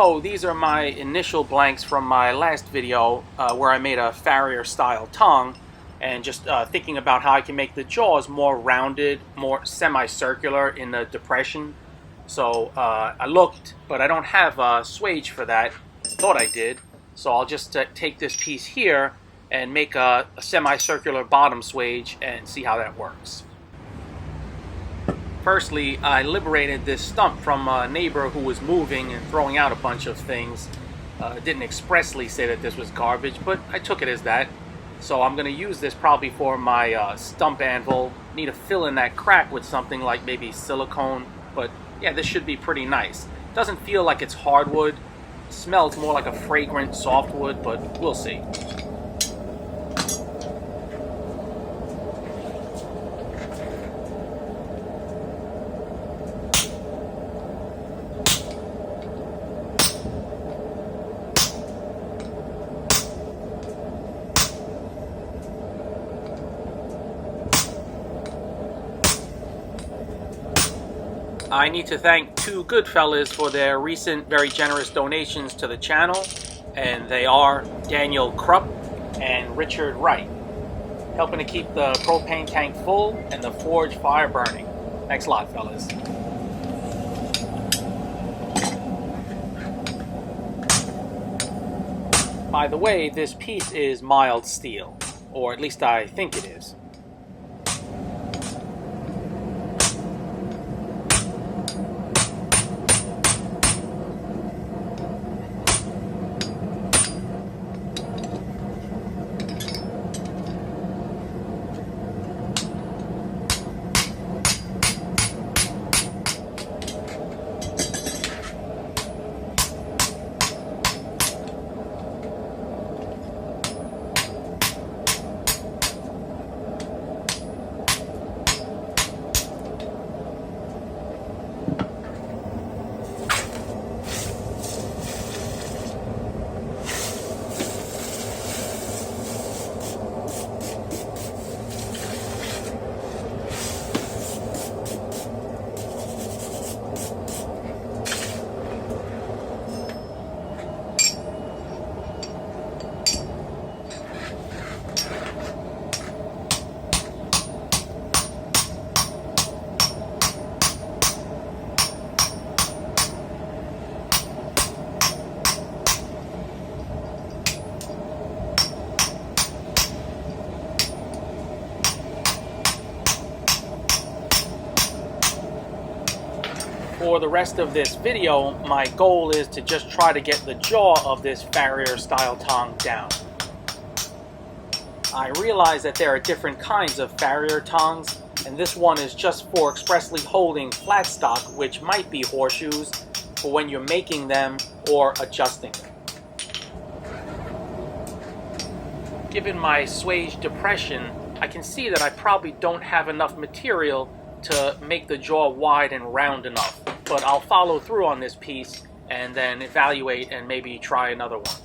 So these are my initial blanks from my last video where I made a farrier style tong, and just thinking about how I can make the jaws more rounded, more semicircular in the depression. So I looked, but I don't have a swage for that. Thought I did. So I'll just take this piece here and make a semicircular bottom swage and see how that works. Firstly, I liberated this stump from a neighbor who was moving and throwing out a bunch of things. Didn't expressly say that this was garbage, but I took it as that. So I'm going to use this probably for my stump anvil. Need to fill in that crack with something like maybe silicone, but yeah, this should be pretty nice. Doesn't feel like it's hardwood. Smells more like a fragrant softwood, but we'll see. I need to thank two good fellas for their recent very generous donations to the channel, and they are Daniel Krupp and Richard Wright, helping to keep the propane tank full and the forge fire burning. Thanks a lot, fellas. By the way, this piece is mild steel, or at least I think it is. For the rest of this video, my goal is to just try to get the jaw of this farrier style tong down. I realize that there are different kinds of farrier tongs, and this one is just for expressly holding flat stock, which might be horseshoes, for when you're making them or adjusting them. Given my swage depression, I can see that I probably don't have enough material to make the jaw wide and round enough, but I'll follow through on this piece and then evaluate and maybe try another one.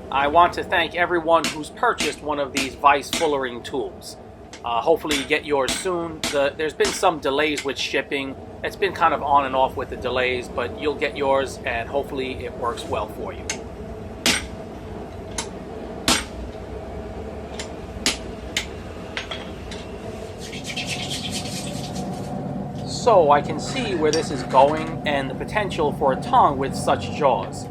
I want to thank everyone who's purchased one of these vise fullering tools. Hopefully you get yours soon. There's been some delays with shipping. It's been kind of on and off with the delays, but you'll get yours and hopefully it works well for you. So I can see where this is going and the potential for a tong with such jaws.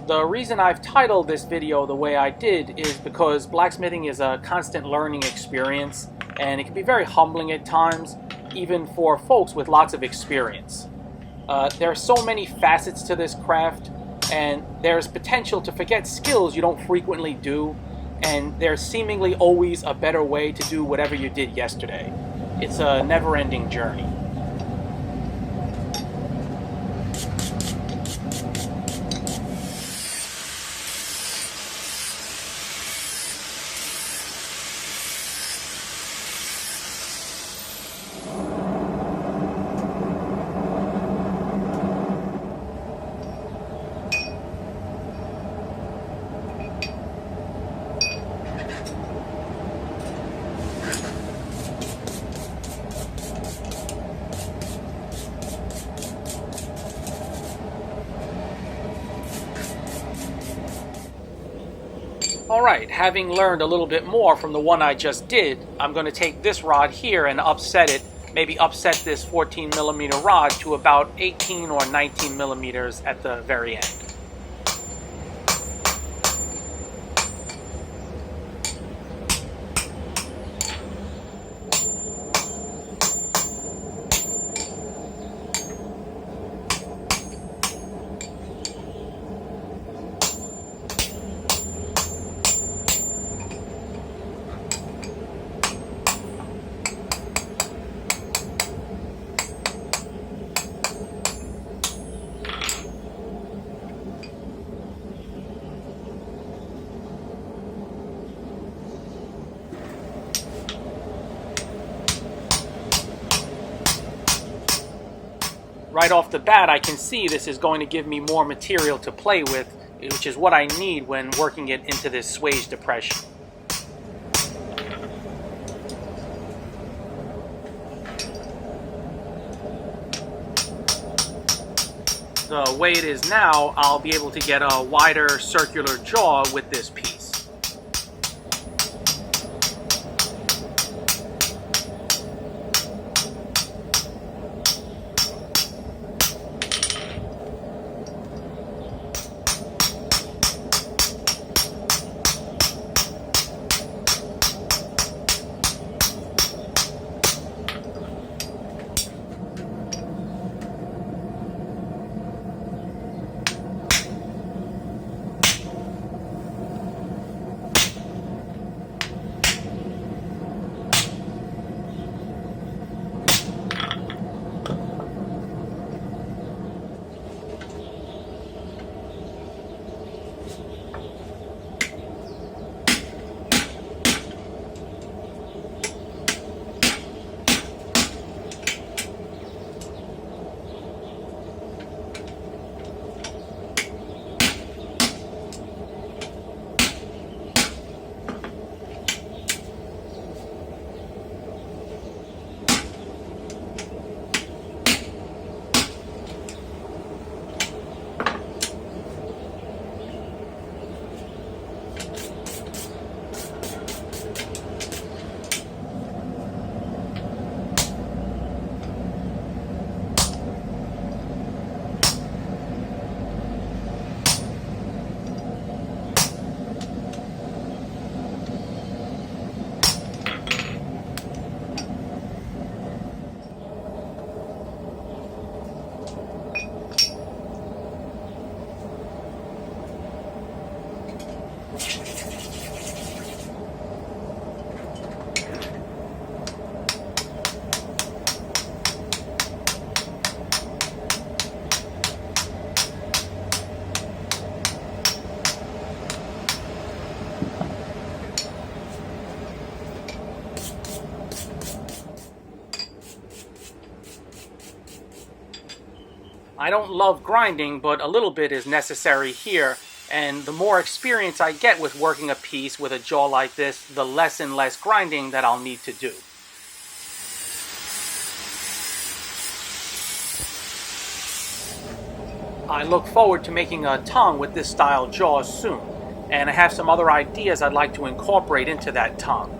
The reason I've titled this video the way I did is because blacksmithing is a constant learning experience, and it can be very humbling at times, even for folks with lots of experience. There are so many facets to this craft, and there's potential to forget skills you don't frequently do, and there's seemingly always a better way to do whatever you did yesterday. It's a never-ending journey. Alright, having learned a little bit more from the one I just did, I'm going to take this rod here and upset it, maybe upset this 14 millimeter rod to about 18 or 19 millimeters at the very end. Right off the bat, I can see this is going to give me more material to play with, which is what I need when working it into this swage depression. The way it is now, I'll be able to get a wider circular jaw with this piece. I don't love grinding, but a little bit is necessary here, and the more experience I get with working a piece with a jaw like this, the less and less grinding that I'll need to do. I look forward to making a tong with this style jaw soon, and I have some other ideas I'd like to incorporate into that tong.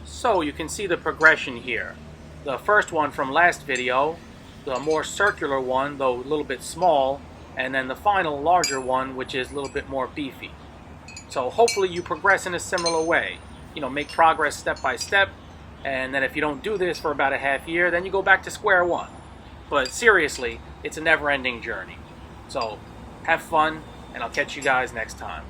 So you can see the progression here. The first one from last video, the more circular one, though a little bit small, and then the final larger one, which is a little bit more beefy. So hopefully you progress in a similar way. You know, make progress step by step, and then if you don't do this for about a half year, then you go back to square one. But seriously, it's a never-ending journey. So have fun, and I'll catch you guys next time.